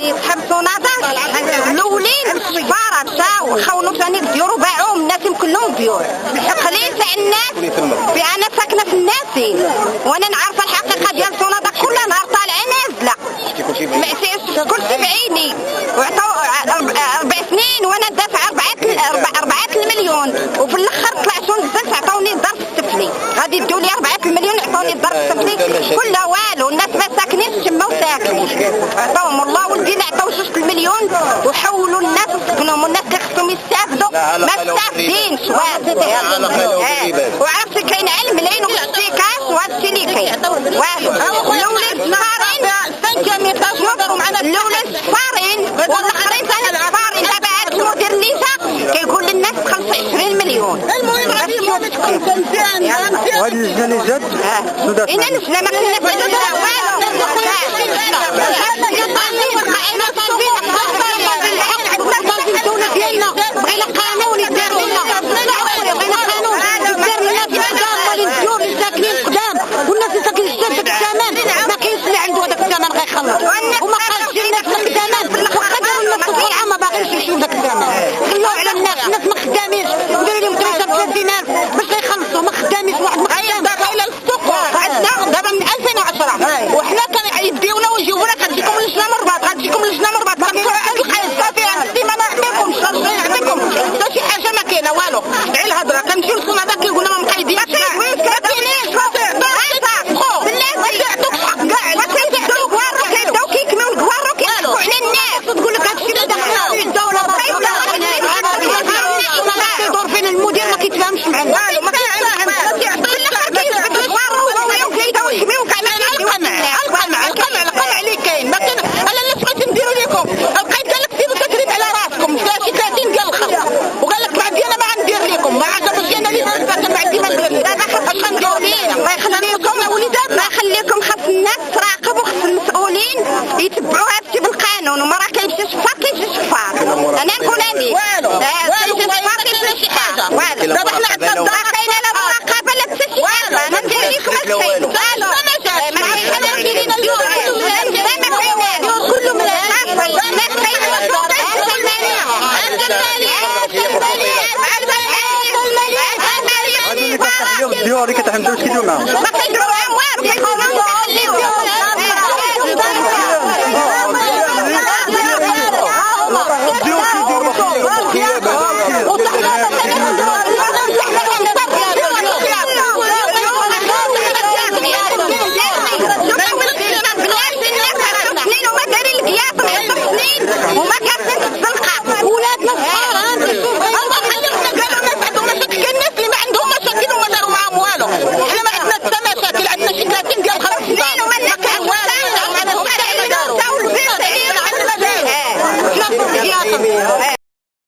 يتحبسوا نظر الاولين السفاره مشاو خونوا ثاني الديور باعوهم الناس كلهم ديور الحقلين تاع الناس انا ساكنه في الناسين وانا نعرف الحقيقه ديال سونادا كل نهار طالعه نازله كل شيء بعيني وعطاو 4 سنين وانا دافع 4 المليون وفي الاخر طلع شون بزاف عطاوني الظرف السفلي غادي يدوا لي 4 المليون عطاوني الظرف السفلي كله والو الناس ما ساكنينش تما وساكنين عطاوهم الله ولدينا عطاو 2 المليون وحولوا الناس سكنهم والناس اللي خصهم يستافدوا ما استافدينش وعرفتي كاين علم العين والاحتكاك وهذا الشيء اللي كاين والو الاولاد الاولاد صفارين والاخرين ثاني صفارين دابا هاد المدير اللي جا كيقول للناس تخلص 20 مليون المهم غادي مزيان وهاد اللجنه اللي جات انا اللجنه ما كنا والو الدولة ديالنا بغينا قانون يدير لنا بغينا قانون يدير لنا في القدام والديور اللي ساكنين قدام والناس اللي ساكنين في الثمن ما كاينش اللي عنده هذاك الثمن غيخلص وما خرجش الناس من الثمن وقدروا الناس الطلعه ما باغينش يمشيو ذاك الثمن خلوه على الناس ما خدامينش وداروا لهم 33000 باش يخلصوا ما خداميش واحد ما خدام دابا الى السوق عندنا دابا من 2010 وحنا كيديونا ويجيونا كتجيكم لجنه مرباط غتجيكم لجنه مرباط صافي عندي ما نعطيكم شرطين نعطيكم حتى شي حاجه ما كاينه والو غير الهضره كنمشيو للصنادة كيقول لنا ما مقيدينش ما كاينينش كيداو كيكميو الكوارو كيحكوا على الناس وتقول لك هادشي اللي دخلنا في الدوله كيدور فين المدير ما كيتفاهمش معنا والو ما كيتفاهمش كيحطوا الكوارو وكيداو يكميو كاع القمع اللي كاين ما كاين انا اللي بغيت نديرو لكم بقيت قال لك سيبوا تكريم على راسكم شي 30 ديال الخبز وقال لك بعدي انا ما غندير لكم ما عجبش انا اللي ما بعدي ما ندير دابا اش غنديروا لينا الله يخليكم يا وليدات الله يخليكم خاص الناس تراقب وخاص المسؤولين يتبعوا هذا الشيء بالقانون وما راه كيمشي شفار كيمشي شفار انا نقول هذه والو شفار كيمشي شي حاجه والو دابا حنا عندنا الدار كاينه لا مراقبه لا حتى شي حاجه ما ندير لكم الشيء والو ما جاش ما كاينين اليوم كله من اليوم الديور اللي كتحملوا كيديروا معاهم